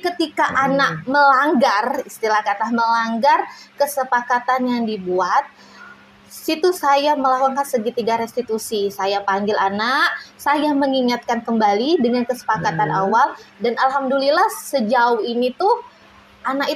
ketika anak melanggar, istilah kata melanggar kesepakatan yang dibuat, situ saya melakukan segitiga restitusi. Saya panggil anak, saya mengingatkan kembali dengan kesepakatan awal, dan alhamdulillah sejauh ini tuh anak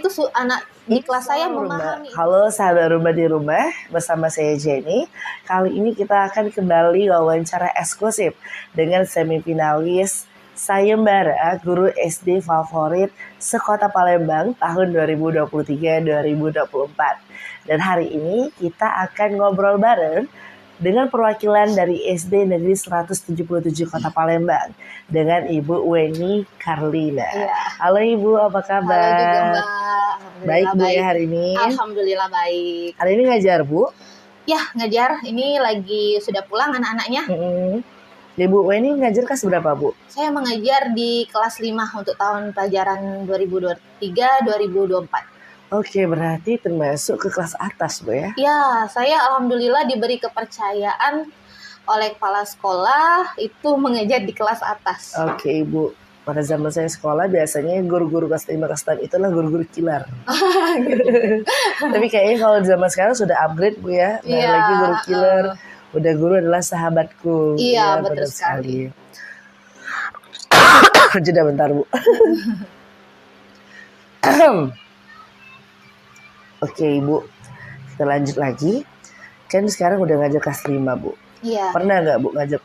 di kelas saya memahami. Halo sahabat rumah di rumah, bersama saya Jenny. Kali ini kita akan kembali wawancara eksklusif dengan semifinalis sayembara guru SD favorit sekota Palembang tahun 2023-2024. Dan hari ini kita akan ngobrol bareng dengan perwakilan dari SD Negeri 177 Kota Palembang dengan Ibu Weni Karlina. Ya. Halo Ibu, apa kabar? Halo juga Mbak. Baik Bu ya hari ini. Alhamdulillah baik. Hari ini ngajar Bu? Ya ngajar. Ini lagi sudah pulang anak-anaknya. Ibu Weni ngajar kelas berapa Bu? Saya mengajar di kelas 5 untuk tahun pelajaran 2023-2024. Oke, berarti termasuk ke kelas atas Bu ya? Ya, saya alhamdulillah diberi kepercayaan oleh kepala sekolah itu mengajar di kelas atas. Oke Ibu, pada zaman saya sekolah biasanya guru-guru kelas 5 kelas 6 itulah guru-guru killer. Tapi kayaknya kalau zaman sekarang sudah upgrade Bu ya, nah lagi guru killer. Udah guru adalah sahabatku. Iya, betul sekali. Jeda bentar Bu. Oke Ibu, kita lanjut lagi. Kan sekarang udah ngajar kelas 5 Bu. Iya. Pernah nggak Bu ngajar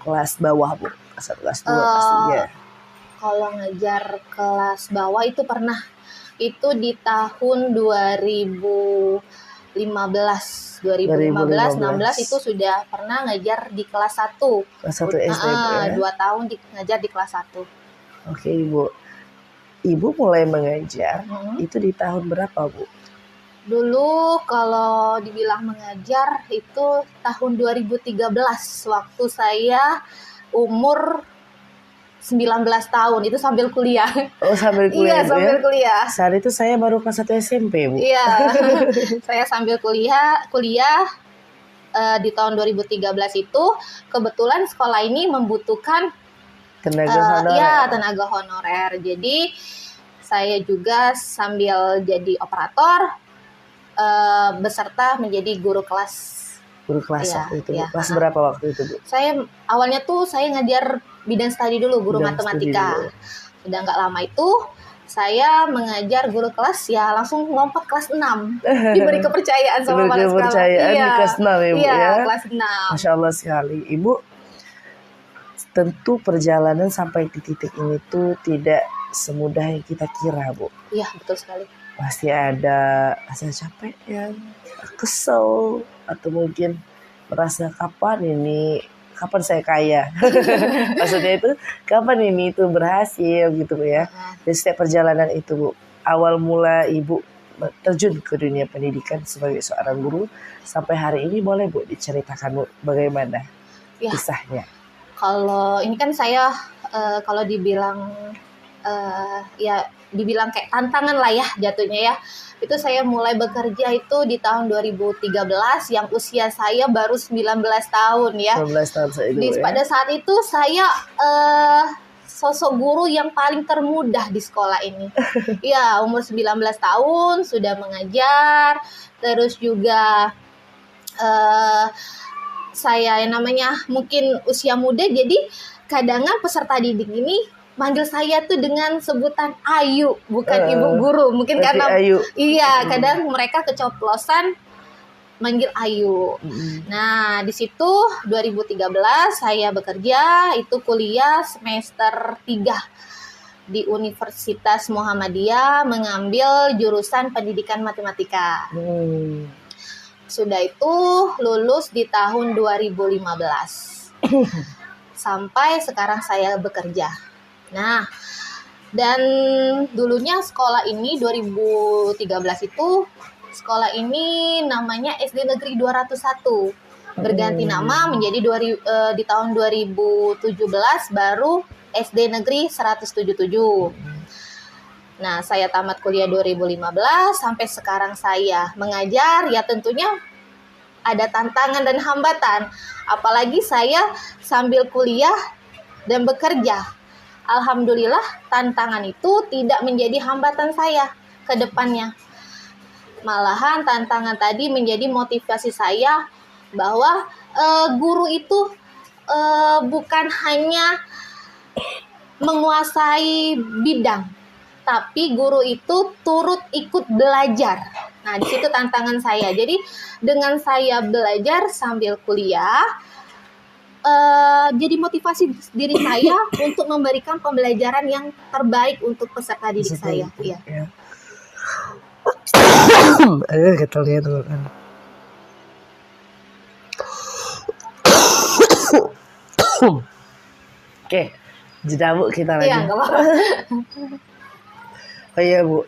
kelas bawah Bu? Kelas 1, kelas 2, kelas 3? Kalau ngajar kelas bawah itu pernah. Itu di tahun 2015-16 itu sudah pernah ngajar di kelas 1. Kelas 1 SD ya? 2 tahun ngajar di kelas 1. Oke Ibu. Ibu mulai mengajar itu di tahun berapa Bu? Dulu kalau dibilang mengajar itu tahun 2013 waktu saya umur 19 tahun, itu sambil kuliah. Oh sambil kuliah. Iya sambil kuliah. Saat itu saya baru kelas 1 SMP Bu. Iya. Saya sambil kuliah di tahun 2013 itu kebetulan sekolah ini membutuhkan tenaga honorer. Iya, tenaga honorer. Jadi saya juga sambil jadi operator beserta menjadi guru kelas. Guru kelas ya, waktu itu. Ya. Kelas berapa waktu itu Bu? Saya awalnya tuh saya ngajar bidang studi dulu, guru matematika. Sudah nggak lama itu saya mengajar guru kelas, ya langsung lompat kelas 6. Diberi kepercayaan sama kepala sekolah. Kepercayaan di kelas 6 ya Bu ya? Kelas 6. Masya Allah sekali. Ibu, tentu perjalanan sampai di titik ini tuh tidak semudah yang kita kira Bu. Iya betul sekali. Pasti ada rasa capek ya, kesel, atau mungkin merasa kapan saya kaya. Maksudnya itu kapan ini itu berhasil gitu Bu ya. Dan setiap perjalanan itu Bu, awal mula Ibu terjun ke dunia pendidikan sebagai seorang guru sampai hari ini, boleh Bu diceritakan Bu bagaimana kisahnya? Kalau ini kan saya kalau dibilang dibilang kayak tantangan lah ya jatuhnya ya. Itu saya mulai bekerja itu di tahun 2013 yang usia saya baru 19 tahun ya. 19 tahun saya dulu ya. Pada saat itu saya sosok guru yang paling termuda di sekolah ini. Ya, umur 19 tahun sudah mengajar, terus juga saya yang namanya mungkin usia muda, jadi kadang-kadang peserta didik ini manggil saya tuh dengan sebutan Ayu, bukan ibu guru. Mungkin karena Ayu. Iya, kadang mereka kecoplosan manggil Ayu. Nah, di situ 2013 saya bekerja, itu kuliah semester 3 di Universitas Muhammadiyah mengambil jurusan pendidikan matematika. Sudah itu lulus di tahun 2015. Sampai sekarang saya bekerja. Nah, dan dulunya sekolah ini 2013 itu sekolah ini namanya SD Negeri 201. Berganti nama menjadi di tahun 2017 baru SD Negeri 177. Nah, saya tamat kuliah 2015 sampai sekarang saya mengajar, ya tentunya ada tantangan dan hambatan. Apalagi saya sambil kuliah dan bekerja. Alhamdulillah tantangan itu tidak menjadi hambatan saya ke depannya. Malahan tantangan tadi menjadi motivasi saya bahwa guru itu bukan hanya menguasai bidang, tapi guru itu turut ikut belajar. Nah, di situ tantangan saya. Jadi dengan saya belajar sambil kuliah, jadi motivasi diri saya untuk memberikan pembelajaran yang terbaik untuk peserta didik saya. Iya. Ya. Kita lihat dulu kan. Oke, jeda Bu, kita lanjut. Iya, nggak apa-apa. Oh iya Bu.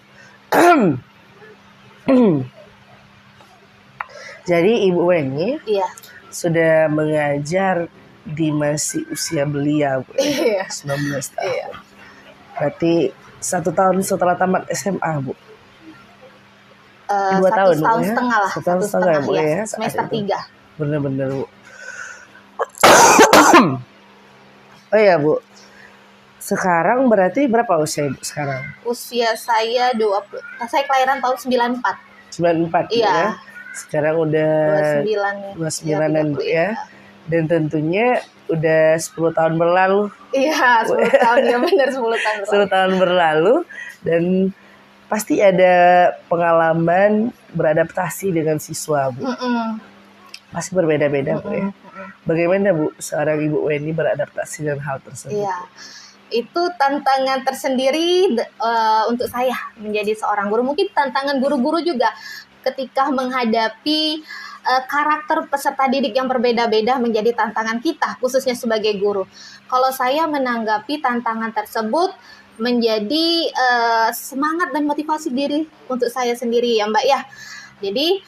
Jadi Ibu Weni Iya. sudah mengajar di masih usia belia Bu. Iya. 19 tahun. Iya. Berarti 1 tahun setelah tamat SMA Bu. 2 1 tahun tahun ya? setengah lah. 1 tahun setengah Bu ya. Semester 3. Bener-bener Bu. Oh iya Bu. Sekarang berarti berapa usia Ibu sekarang? Usia saya 20. Saya kelahiran tahun 94. 94 Iya. ya. Sekarang udah 29-an Bu ya. Dan tentunya udah 10 tahun berlalu. Iya, 10 tahun ya benar 10 tahun. 10 tahun berlalu dan pasti ada pengalaman beradaptasi dengan siswa Bu. Pasti berbeda-beda Bu ya. Bagaimana Bu seorang Ibu Weni beradaptasi dengan hal tersebut? Iya. Itu tantangan tersendiri untuk saya menjadi seorang guru. Mungkin tantangan guru-guru juga ketika menghadapi karakter peserta didik yang berbeda-beda menjadi tantangan kita, khususnya sebagai guru. Kalau saya menanggapi tantangan tersebut menjadi semangat dan motivasi diri untuk saya sendiri ya Mbak ya. Jadi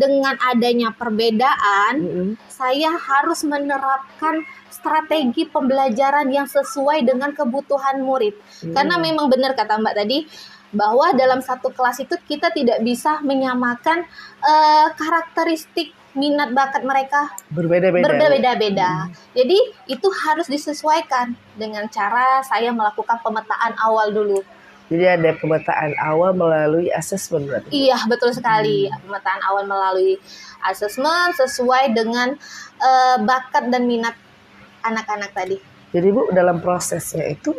dengan adanya perbedaan, saya harus menerapkan strategi pembelajaran yang sesuai dengan kebutuhan murid. Karena memang benar kata Mbak tadi, bahwa dalam satu kelas itu kita tidak bisa menyamakan karakteristik minat bakat mereka berbeda-beda. Jadi itu harus disesuaikan dengan cara saya melakukan pemetaan awal dulu. Jadi ada pemetaan awal melalui asesmen berarti? Iya, betul sekali. Pemetaan awal melalui asesmen sesuai dengan bakat dan minat anak-anak tadi. Jadi Bu, dalam prosesnya itu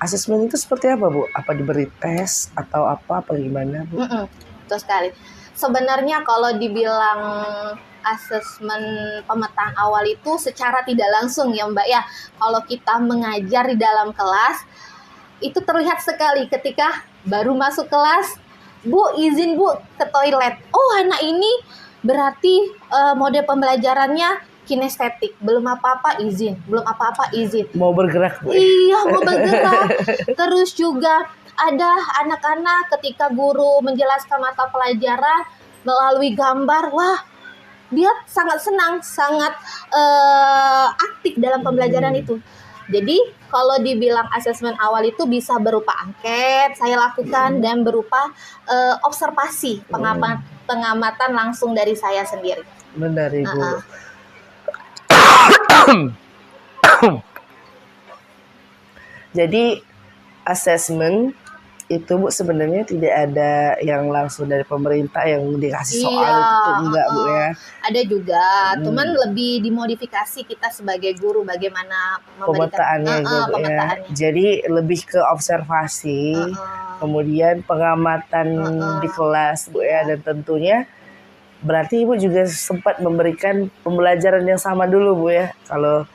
asesmen itu seperti apa Bu? Apa diberi tes atau apa gimana Bu? Betul sekali. Sebenarnya kalau dibilang asesmen pemetaan awal itu secara tidak langsung ya Mbak ya. Kalau kita mengajar di dalam kelas, itu terlihat sekali ketika baru masuk kelas, Bu izin Bu ke toilet. Oh anak ini berarti mode pembelajarannya kinestetik, belum apa-apa izin, Mau bergerak Bu? Iya mau bergerak. Terus juga ada anak-anak ketika guru menjelaskan mata pelajaran melalui gambar, wah dia sangat senang, sangat aktif dalam pembelajaran itu. Jadi kalau dibilang asesmen awal itu bisa berupa angket saya lakukan dan berupa observasi, pengamatan langsung dari saya sendiri. Benar Ibu. Jadi asesmen itu Bu sebenarnya tidak ada yang langsung dari pemerintah yang dikasih soal itu enggak Bu ya. Ada juga, cuman lebih dimodifikasi kita sebagai guru bagaimana pemetaannya gitu ya. Jadi lebih ke observasi, kemudian pengamatan di kelas Bu ya, dan tentunya berarti Ibu juga sempat memberikan pembelajaran yang sama dulu Bu ya. Kalau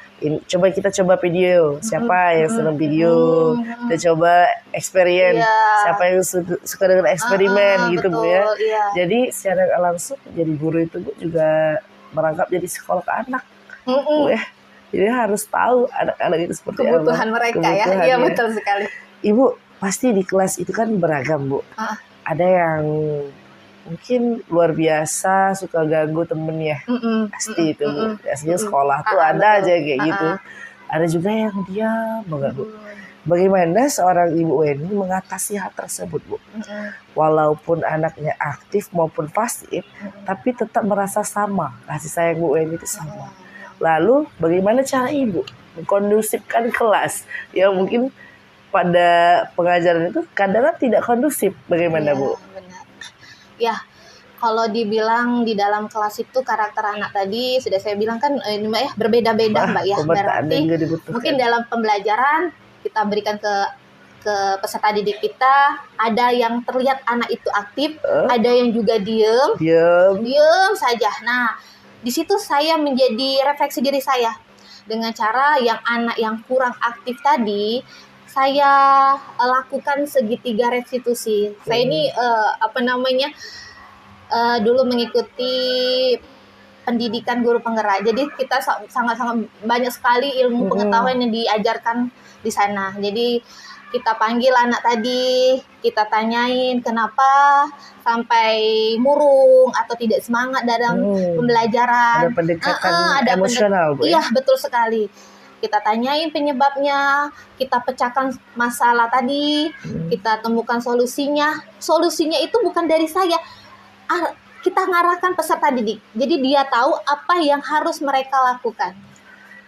kita coba video, siapa yang senang video, kita coba experience, siapa yang suka dengan eksperimen gitu Bu ya. Jadi secara langsung jadi guru itu Bu juga merangkap jadi psikolog anak Bu ya. Jadi harus tahu anak-anak itu seperti kebutuhan mereka ya. Iya betul sekali. Ibu pasti di kelas itu kan beragam Bu. Ada yang mungkin luar biasa suka ganggu temennya, pasti itu Bu. Biasanya sekolah tuh ada aja kayak gitu. Ada juga yang diam banget Bu. Bagaimana seorang Ibu Weni mengatasi hal tersebut Bu? Walaupun anaknya aktif maupun pasif, tapi tetap merasa sama, kasih sayang Bu Weni itu sama. Lalu bagaimana cara Ibu mengkondusifkan kelas yang mungkin pada pengajaran itu kadang tidak kondusif. Bagaimana Iya, Bu? benar. Ya, kalau dibilang di dalam kelas itu karakter anak tadi sudah saya bilang kan ini Mbak ya berbeda-beda Mbak ya. Pemetaan Berarti juga dibutuhkan. mungkin dalam pembelajaran kita berikan ke peserta didik kita, ada yang terlihat anak itu aktif, ada yang juga diem saja. Nah, di situ saya menjadi refleksi diri saya dengan cara yang anak yang kurang aktif tadi saya lakukan segitiga restitusi. Saya ini dulu mengikuti pendidikan guru penggerak. Jadi kita sangat-sangat banyak sekali ilmu pengetahuan yang diajarkan di sana. Jadi kita panggil anak tadi, kita tanyain kenapa sampai murung atau tidak semangat dalam pembelajaran. Ada pendekatan emosional, Bu. Iya, betul sekali. Kita tanyain penyebabnya, kita pecahkan masalah tadi, kita temukan solusinya. Solusinya itu bukan dari saya. Kita ngarahkan peserta didik. Jadi dia tahu apa yang harus mereka lakukan.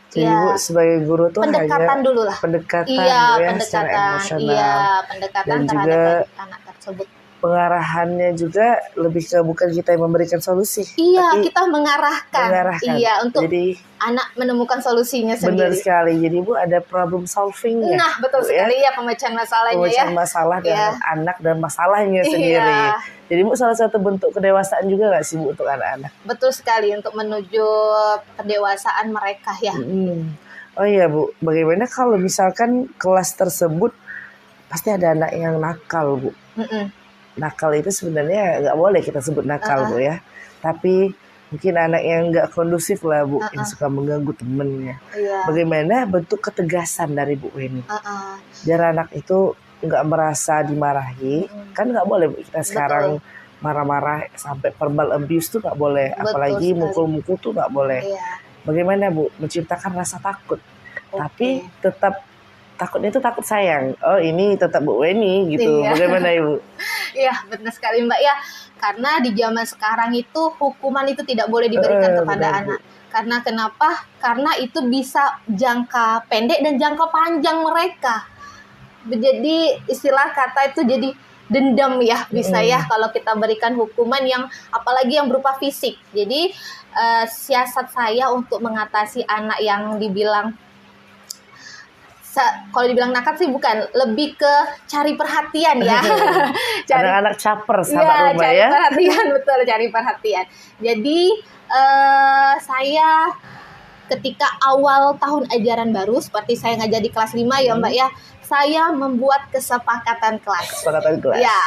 Jadi Bu sebagai guru tuh pendekatan hanya dulu lah. Pendekatan pendekatan. emosional. Pendekatan dan terhadap juga anak tersebut. Pengarahannya juga lebih ke bukan kita yang memberikan solusi. Iya, kita mengarahkan. Iya, untuk jadi, anak menemukan solusinya benar sendiri. sekali. Jadi Bu ada problem solving-nya. Nah, betul sekali ya pemecahan masalahnya pemecahan masalah dengan anak dan masalahnya sendiri. Jadi Bu salah satu bentuk kedewasaan juga nggak sih Bu untuk anak-anak? Betul sekali untuk menuju pendewasaan mereka ya. Oh iya Bu, bagaimana kalau misalkan kelas tersebut pasti ada anak yang nakal Bu. Nakal itu sebenarnya nggak boleh kita sebut nakal Bu ya. Tapi mungkin anak yang nggak kondusif lah Bu, yang suka mengganggu temennya. Bagaimana bentuk ketegasan dari Bu Weni? Biar anak itu nggak merasa dimarahi, kan nggak boleh Bu kita sekarang marah-marah sampai verbal abuse tuh nggak boleh, apalagi mukul-mukul tuh nggak boleh. Bagaimana Bu menciptakan rasa takut, tapi tetap takutnya itu takut sayang. Oh ini tetap Bu Weni gitu. Bagaimana Ibu? Iya benar sekali Mbak ya. Karena di zaman sekarang itu hukuman itu tidak boleh diberikan kepada anak. Karena kenapa? Karena itu bisa jangka pendek dan jangka panjang mereka. Jadi istilah kata itu jadi dendam ya bisa ya kalau kita berikan hukuman yang apalagi yang berupa fisik. Jadi siasat saya untuk mengatasi anak yang dibilang kalau dibilang nakal sih bukan, lebih ke cari perhatian ya. Anak-anak caper sama rumah cari ya. Perhatian betul, cari perhatian. Jadi saya ketika awal tahun ajaran baru seperti saya ngajar di kelas 5 ya Mbak ya, saya membuat kesepakatan kelas. Ya,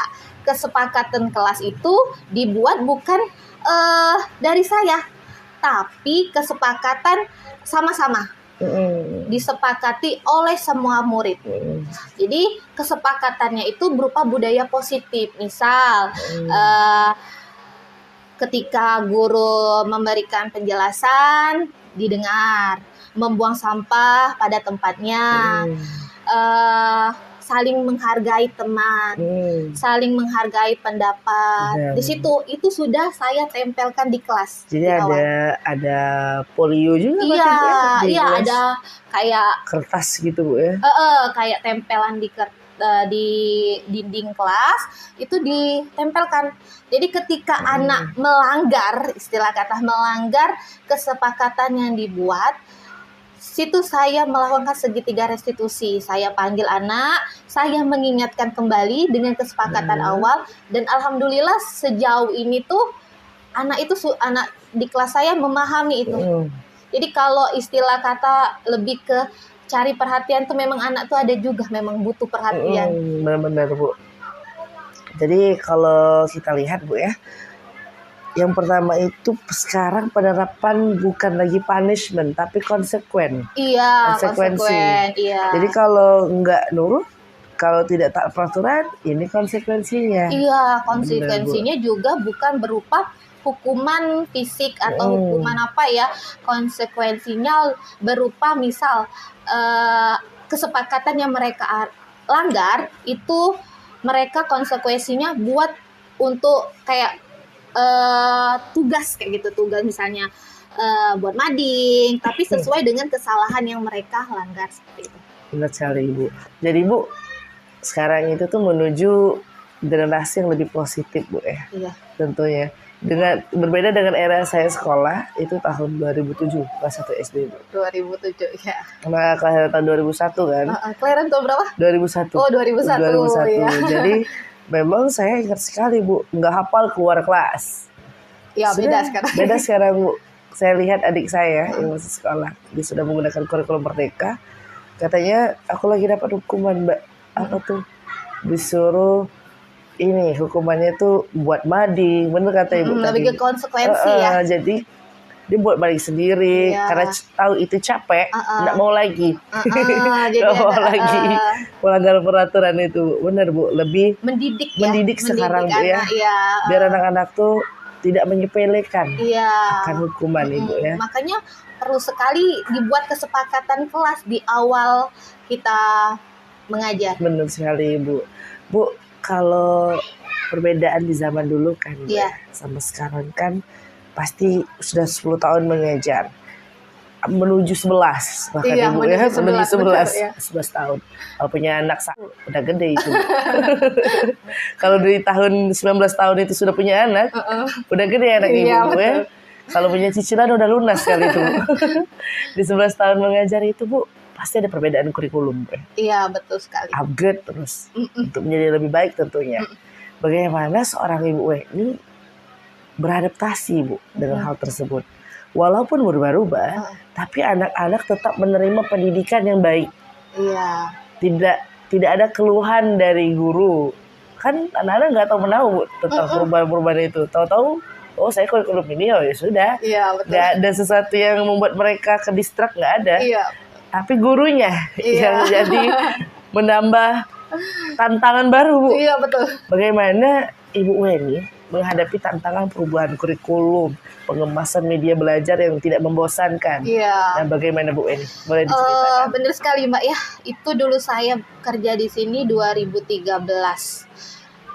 kesepakatan kelas itu dibuat bukan dari saya, tapi kesepakatan sama-sama. Disepakati oleh semua murid. Jadi kesepakatannya itu berupa budaya positif. Misal ketika guru memberikan penjelasan didengar, membuang sampah pada tempatnya, saling menghargai teman, saling menghargai pendapat. Di situ itu sudah saya tempelkan di kelas. Jadi ada polio juga Iya, ada kayak kertas gitu Bu ya. Kayak tempelan di dinding kelas itu ditempelkan. Jadi ketika anak melanggar, istilah kata melanggar kesepakatan yang dibuat, situ saya melakukan segitiga restitusi. Saya panggil anak, saya mengingatkan kembali dengan kesepakatan awal, dan alhamdulillah sejauh ini tuh anak di kelas saya memahami itu. Jadi kalau istilah kata lebih ke cari perhatian tuh memang anak tuh ada juga memang butuh perhatian. Benar-benar Bu. Jadi kalau kita lihat Bu ya, yang pertama itu sekarang penerapan bukan lagi punishment tapi konsekuen. Iya, konsekuensi. Iya. Jadi kalau nggak nurut, kalau tidak taat peraturan, ini konsekuensinya. Iya, konsekuensinya juga bukan berupa hukuman fisik atau hukuman apa ya. Konsekuensinya berupa misal kesepakatan yang mereka langgar itu mereka konsekuensinya buat untuk kayak tugas kayak gitu, tugas misalnya buat mading, tapi sesuai dengan kesalahan yang mereka langgar seperti itu. Benar sekali Ibu. Jadi Ibu, sekarang itu tuh menuju generasi yang lebih positif Bu ya. Iya. Tentunya. Berbeda dengan era saya sekolah itu tahun 2007 kelas 1 SD Bu. 2007 ya. Nah, kelas tahun 2001 kan. Kelahiran tahun berapa? 2001. Oh 2001. Ya. Jadi memang saya ingat sekali Bu, nggak hafal keluar kelas. Ya beda sekarang. Beda sekarang Bu. Saya lihat adik saya yang masih sekolah, dia sudah menggunakan kurikulum Merdeka. Katanya aku lagi dapat hukuman Mbak. Apa tuh? Disuruh ini hukumannya tuh buat mading, bener kata Ibu tadi. Lebih ke konsekuensi ya. Jadi dia buat mading sendiri karena tahu itu capek, nggak mau lagi. Jadi Nggak mau lagi melanggar peraturan itu. Bener Bu, lebih mendidik sekarang Bu ya. Biar anak-anak tuh tidak menyepelekan akan hukuman Ibu ya. Makanya perlu sekali dibuat kesepakatan kelas di awal kita mengajar. Benar sekali Bu. Bu, kalau perbedaan di zaman dulu kan sama sekarang kan pasti sudah 10 tahun mengajar. Menuju 11 bahkan Ibu ya, menuju 11 tahun. Kalau punya anak satu udah gede itu. Kalau dari tahun 19 tahun itu sudah punya anak, udah gede anak Ibu ya. Kalau punya cicilan udah lunas kali itu. Di 11 tahun mengajar itu Bu, pasti ada perbedaan kurikulum. Iya, betul sekali. Upgrade terus untuk menjadi lebih baik tentunya. Bagaimana seorang Ibu ini beradaptasi Bu dengan hal tersebut? Walaupun berubah-ubah, tapi anak-anak tetap menerima pendidikan yang baik. Iya. Tidak ada keluhan dari guru. Kan anak-anak nggak tahu menahu Bu tentang perubahan-perubahan itu. Tahu-tahu, oh saya kurikulum ini, oh ya sudah. Iya, betul. Nggak ada sesuatu yang membuat mereka ke distrak, nggak ada. Iya. Tapi gurunya yang jadi menambah tantangan baru Bu. Iya, betul. Bagaimana Ibu Weni menghadapi tantangan perubahan kurikulum, pengemasan media belajar yang tidak membosankan. Iya. Dan bagaimana Bu Weni? Boleh diceritakan? Benar sekali Mbak ya. Itu dulu saya kerja di sini 2013.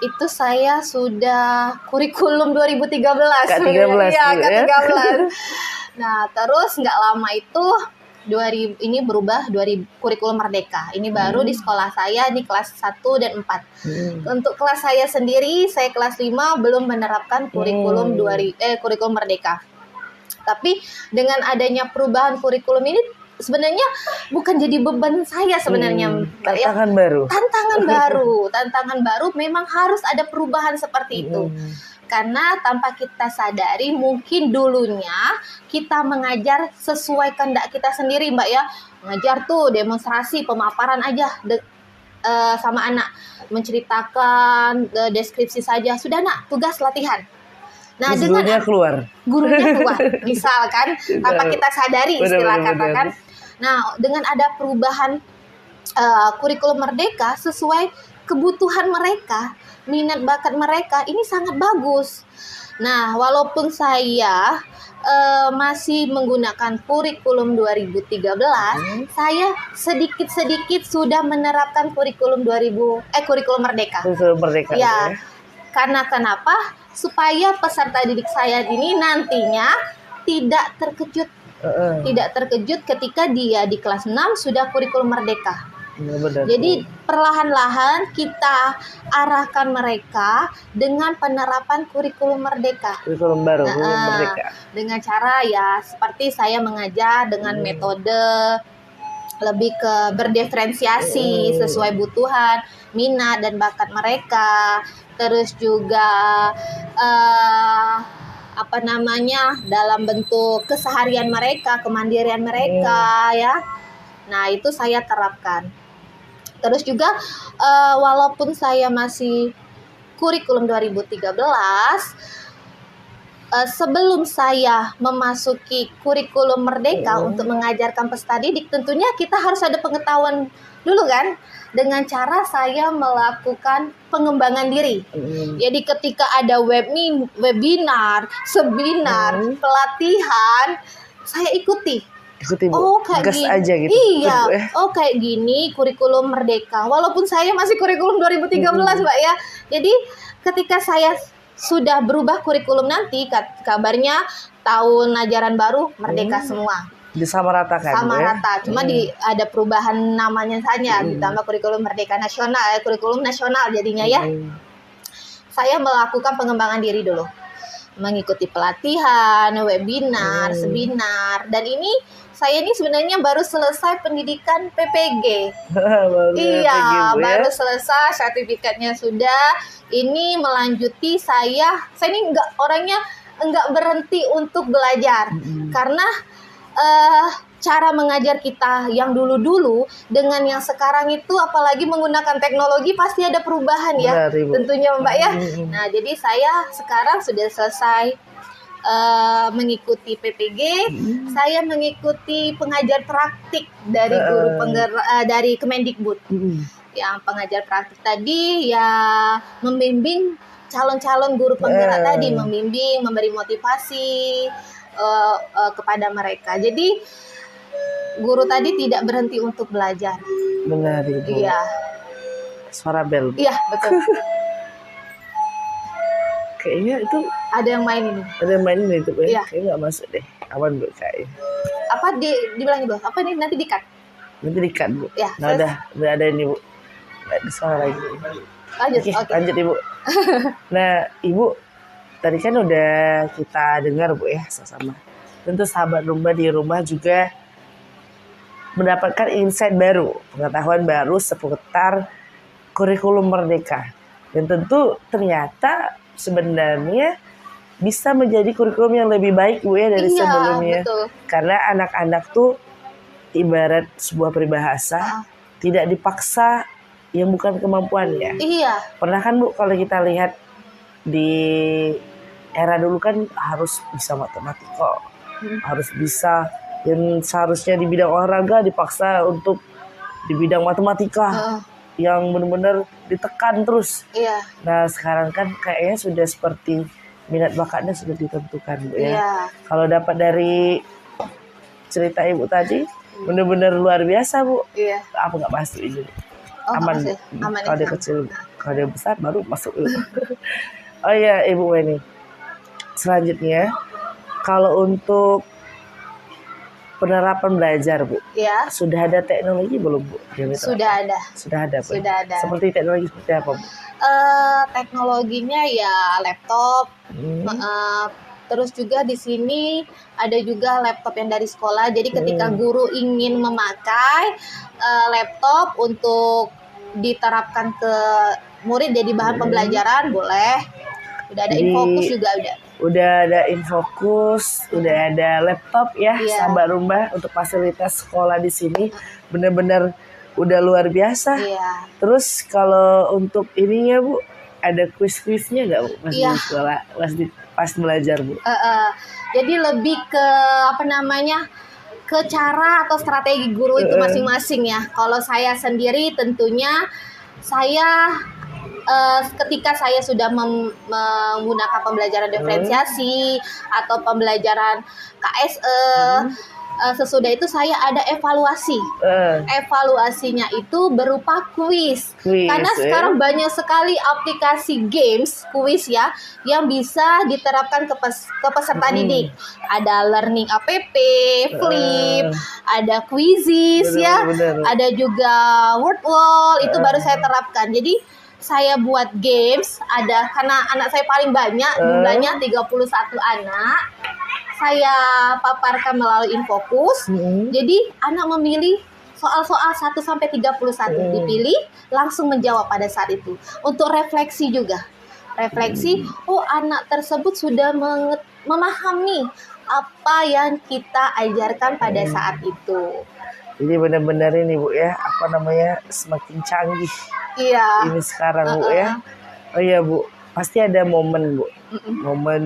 Itu saya sudah kurikulum 2013. K13 Iya, Bu, K13. Nah, terus nggak lama itu ini berubah kurikulum Merdeka. Ini baru di sekolah saya di kelas 1 dan 4. Untuk kelas saya sendiri, saya kelas 5 belum menerapkan kurikulum kurikulum Merdeka. Tapi dengan adanya perubahan kurikulum ini sebenarnya bukan jadi beban saya sebenarnya. Tantangan baru memang harus ada perubahan seperti itu. Karena tanpa kita sadari mungkin dulunya kita mengajar sesuai kehendak kita sendiri Mbak ya. Mengajar tuh demonstrasi pemaparan aja sama anak. Menceritakan deskripsi saja. Sudah nak, tugas latihan. Nah, terus gurunya keluar. Misalkan tanpa kita sadari istilah katakan. Nah, dengan ada perubahan kurikulum Merdeka sesuai kebutuhan mereka, minat bakat mereka, ini sangat bagus. Nah, walaupun saya masih menggunakan kurikulum 2013, saya sedikit-sedikit sudah menerapkan kurikulum kurikulum Merdeka. Kurikulum Merdeka. Ya. Karena kenapa? Supaya peserta didik saya ini nantinya tidak terkejut. Tidak terkejut ketika dia di kelas 6 sudah kurikulum Merdeka. Benar. Jadi perlahan-lahan kita arahkan mereka dengan penerapan kurikulum Merdeka. Kurikulum baru, kurikulum Merdeka. Dengan cara ya seperti saya mengajar dengan metode lebih ke berdiferensiasi sesuai kebutuhan, minat dan bakat mereka. Terus juga dalam bentuk keseharian mereka, kemandirian mereka ya. Nah, itu saya terapkan. Terus juga walaupun saya masih kurikulum 2013, sebelum saya memasuki kurikulum Merdeka untuk mengajarkan peserta didik, tentunya kita harus ada pengetahuan dulu kan, dengan cara saya melakukan pengembangan diri. Jadi ketika ada webinar, seminar, pelatihan, saya ikuti. Bu, kayak gini aja gitu. Iya, kayak gini kurikulum Merdeka. Walaupun saya masih kurikulum 2013 Mbak ya. Jadi ketika saya sudah berubah kurikulum nanti, kabarnya tahun ajaran baru merdeka semua. Disamaratakan Sama ya? rata, cuma ada perubahan namanya saja, ditambah kurikulum merdeka nasional, kurikulum nasional jadinya ya. Saya melakukan pengembangan diri dulu, mengikuti pelatihan, webinar, seminar, dan ini saya ini sebenarnya baru selesai pendidikan PPG. Baru Iya, PPG, Bu, ya? baru selesai, sertifikatnya sudah. Ini melanjuti saya ini orangnya nggak berhenti untuk belajar, karena cara mengajar kita yang dulu-dulu dengan yang sekarang itu, apalagi menggunakan teknologi, pasti ada perubahan ya. Benar, Ibu. Tentunya Mbak ya. Nah, jadi saya sekarang sudah selesai mengikuti PPG, saya mengikuti pengajar praktik dari guru dari Kemendikbud. Yang pengajar praktik tadi ya membimbing calon-calon guru penggerak tadi, membimbing, memberi motivasi kepada mereka. Jadi guru tadi tidak berhenti untuk belajar. Benar, Ibu. Iya. Suara bel. Iya, betul. Kayaknya itu Ada yang main ini. ada yang mainin itu, Bu. Iya. Kayaknya nggak masuk deh. Aman, Bu, kayaknya. Apa dibilang itu? Apa ini nanti di-cut? Nanti di-cut, Bu. Ya, Nah, udah ada ini, Bu. Nggak ada suara lagi. Lanjut. Oke, lanjut, Ibu. Nah, Ibu, tadi kan udah kita dengar, Bu, ya, sama-sama. Tentu sahabat Rumba di rumah juga mendapatkan insight baru, pengetahuan baru seputar kurikulum merdeka. Dan tentu ternyata sebenarnya bisa menjadi kurikulum yang lebih baik, Bu, ya, dari sebelumnya. Betul. Karena anak-anak tuh ibarat sebuah peribahasa, tidak dipaksa yang bukan kemampuannya. Iya. Pernah kan, Bu, kalau kita lihat di era dulu kan harus bisa matematika, harus bisa, yang seharusnya di bidang olahraga dipaksa untuk di bidang matematika yang benar-benar ditekan terus. Iya. Nah, sekarang kan kayaknya sudah seperti minat bakatnya sudah ditentukan, Bu, ya. Iya. Kalau dapat dari cerita Ibu tadi benar-benar luar biasa, Bu. Iya. Apa nggak masuk ini? Oh, Aman, nggak Bu. masuk. Aman Kalau ya, dia kecil, kalau dia besar baru masuk dulu. Oh iya, Ibu Weni. Selanjutnya, kalau untuk penerapan belajar, Bu, Iya. sudah ada teknologi belum, Bu? Sudah ada. Sudah ada, Bu. Sudah ada. Seperti teknologi seperti apa, Bu? Teknologinya ya laptop. Terus juga di sini ada juga laptop yang dari sekolah. Jadi ketika guru ingin memakai laptop untuk diterapkan ke murid jadi bahan pembelajaran, boleh. Udah ada Infocus juga udah. Udah ada Infocus, udah ada laptop ya, sahabat Rumba, untuk fasilitas sekolah di sini benar-benar udah luar biasa. Iya. Terus kalau untuk ininya, Bu, ada kuis-kuisnya nggak, Bu, pas di sekolah, pas belajar, Bu? Jadi lebih ke ke cara atau strategi guru itu masing-masing ya. Kalau saya sendiri tentunya saya ketika saya sudah menggunakan pembelajaran diferensiasi atau pembelajaran KSE, sesudah itu saya ada evaluasi. Evaluasinya itu berupa kuis. Karena sekarang banyak sekali aplikasi games kuis ya yang bisa diterapkan ke peserta didik. Ada Learning app, Flip, ada Quizzes ya, ada juga Word Wall, itu baru saya terapkan. Jadi saya buat games, karena anak saya paling banyak, jumlahnya 31 anak. Saya paparkan melalui Infocus. Jadi anak memilih soal-soal 1 sampai 31 dipilih, langsung menjawab pada saat itu. Untuk refleksi juga. Refleksi, anak tersebut sudah memahami apa yang kita ajarkan pada saat itu. Jadi benar-benar ini, Bu, ya, semakin canggih. Iya. Ini sekarang, Bu, ya. Oh iya, Bu, pasti ada momen, Bu. Momen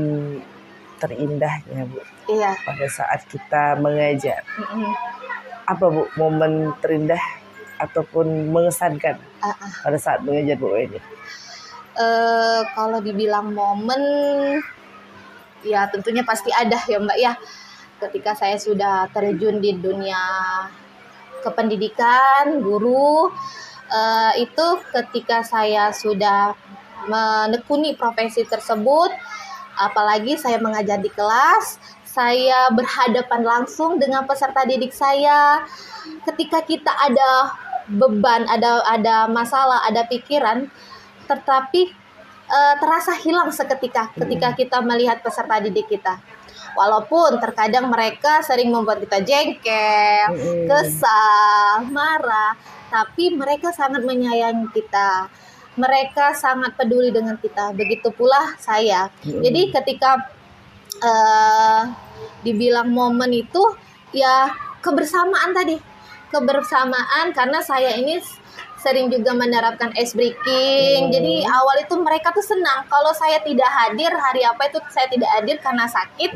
terindahnya, Bu. Iya. Pada saat kita mengajar. Apa, Bu, momen terindah ataupun mengesankan pada saat mengajar, Bu, ini? Kalau dibilang momen, ya tentunya pasti ada ya, Mbak ya. Ketika saya sudah terjun di dunia kependidikan, guru, itu ketika saya sudah menekuni profesi tersebut, apalagi saya mengajar di kelas, saya berhadapan langsung dengan peserta didik saya. Ketika kita ada beban, ada masalah, ada pikiran, tetapi terasa hilang seketika ketika kita melihat peserta didik kita. Walaupun terkadang mereka sering membuat kita jengkel, kesal, marah, tapi mereka sangat menyayangi kita. Mereka sangat peduli dengan kita. Begitu pula saya. Jadi ketika dibilang momen itu ya kebersamaan tadi. Kebersamaan karena saya ini sering juga menerapkan ice breaking. Jadi awal itu mereka tuh senang kalau saya tidak hadir, hari apa itu saya tidak hadir karena sakit.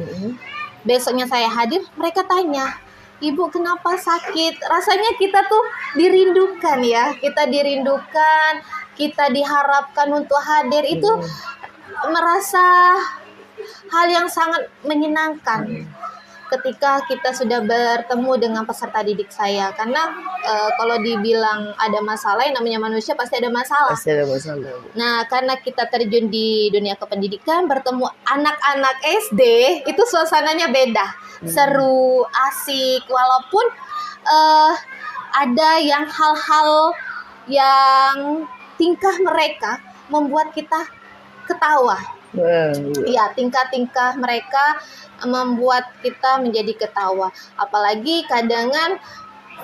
Besoknya saya hadir, mereka tanya, "Ibu kenapa sakit?" Rasanya kita tuh dirindukan ya. Kita dirindukan, kita diharapkan untuk hadir. Itu merasa hal yang sangat menyenangkan ketika kita sudah bertemu dengan peserta didik saya. Karena kalau dibilang ada masalah, yang namanya manusia pasti ada masalah. Pasti ada masalah. Nah, karena kita terjun di dunia kependidikan, bertemu anak-anak SD, itu suasananya beda. Seru, asik, walaupun ada yang hal-hal yang tingkah mereka membuat kita ketawa. Ya, tingkah-tingkah mereka membuat kita menjadi ketawa. Apalagi kadangan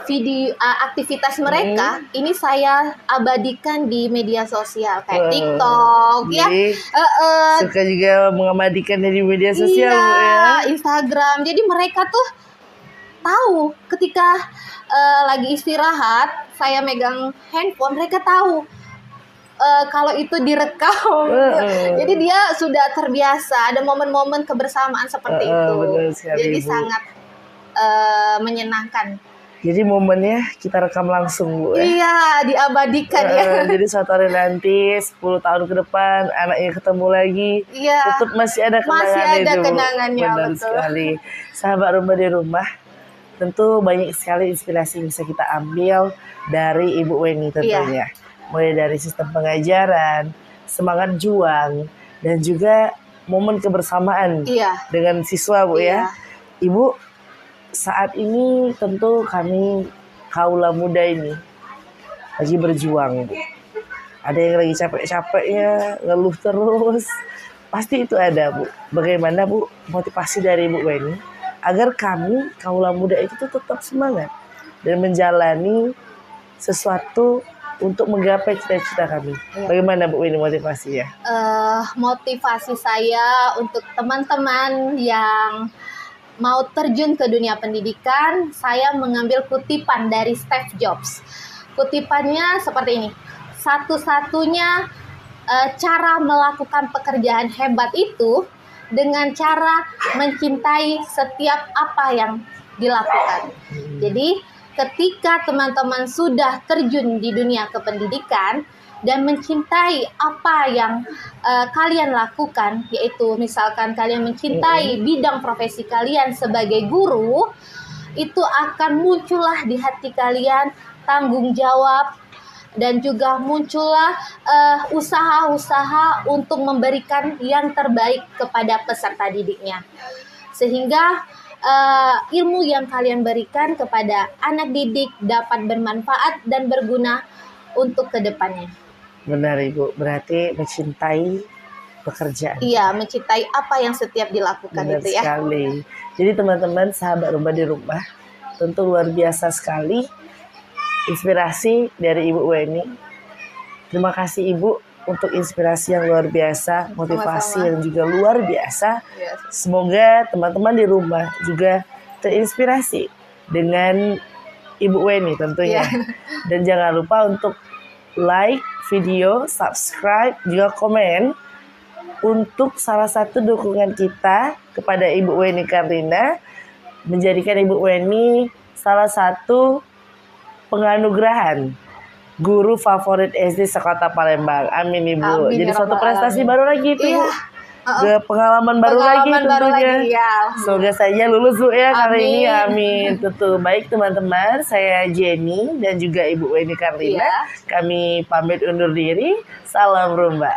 video aktivitas mereka ini saya abadikan di media sosial kayak TikTok ya. Suka juga mengabadikan di media sosial ya. Instagram. Jadi mereka tuh tahu ketika lagi istirahat saya megang handphone, mereka tahu kalau itu direkam. Jadi dia sudah terbiasa ada momen-momen kebersamaan seperti itu. Jadi Bu. sangat menyenangkan. Jadi momennya kita rekam langsung, Bu. Iya, diabadikan ya. Jadi suatu hari nanti 10 tahun ke depan anaknya ketemu lagi, tetap masih ada kenangannya. Benar betul sekali. Sahabat Rumba di Rumah, tentu banyak sekali inspirasi yang bisa kita ambil dari Ibu Weni tentunya. Mulai dari sistem pengajaran, semangat juang, dan juga momen kebersamaan dengan siswa, Bu ya. Ibu, saat ini tentu kami kaula muda ini lagi berjuang, Bu. Ada yang lagi capek-capeknya, ngeluh terus. Pasti itu ada, Bu. Bagaimana, Bu, motivasi dari Ibu Weni agar kami kaula muda itu tetap semangat dan menjalani sesuatu untuk menggapai cita-cita kami. Bagaimana Bu ini motivasinya? Motivasi saya untuk teman-teman yang mau terjun ke dunia pendidikan, saya mengambil kutipan dari Steve Jobs. Kutipannya seperti ini. Satu-satunya cara melakukan pekerjaan hebat itu dengan cara mencintai setiap apa yang dilakukan. Jadi ketika teman-teman sudah terjun di dunia kependidikan dan mencintai apa yang kalian lakukan, yaitu misalkan kalian mencintai bidang profesi kalian sebagai guru, itu akan muncullah di hati kalian tanggung jawab dan juga muncullah usaha-usaha untuk memberikan yang terbaik kepada peserta didiknya. Sehingga ilmu yang kalian berikan kepada anak didik dapat bermanfaat dan berguna untuk kedepannya. Benar Ibu, berarti mencintai pekerjaan. Iya, mencintai apa yang setiap dilakukan. Benar itu ya. Sekali. Jadi teman-teman sahabat Rumba di Rumah, tentu luar biasa sekali inspirasi dari Ibu Weni. Terima kasih Ibu untuk inspirasi yang luar biasa, motivasi yang juga luar biasa. Semoga teman-teman di rumah juga terinspirasi dengan Ibu Weni tentunya. Dan jangan lupa untuk like video, subscribe, juga komen untuk salah satu dukungan kita kepada Ibu Weni Karlina, menjadikan Ibu Weni salah satu penganugerahan guru favorit SD sekota Palembang. Amin Ibu. Amin, jadi ya suatu Rabbal prestasi Alamin. baru lagi itu. Iya. Pengalaman baru lagi tentunya. Ya. Semoga saja lulus Bu ya kali ini. Amin. Tentu. Baik teman-teman, saya Jenny dan juga Ibu Weni Karlina. Kami pamit undur diri. Salam Rumba.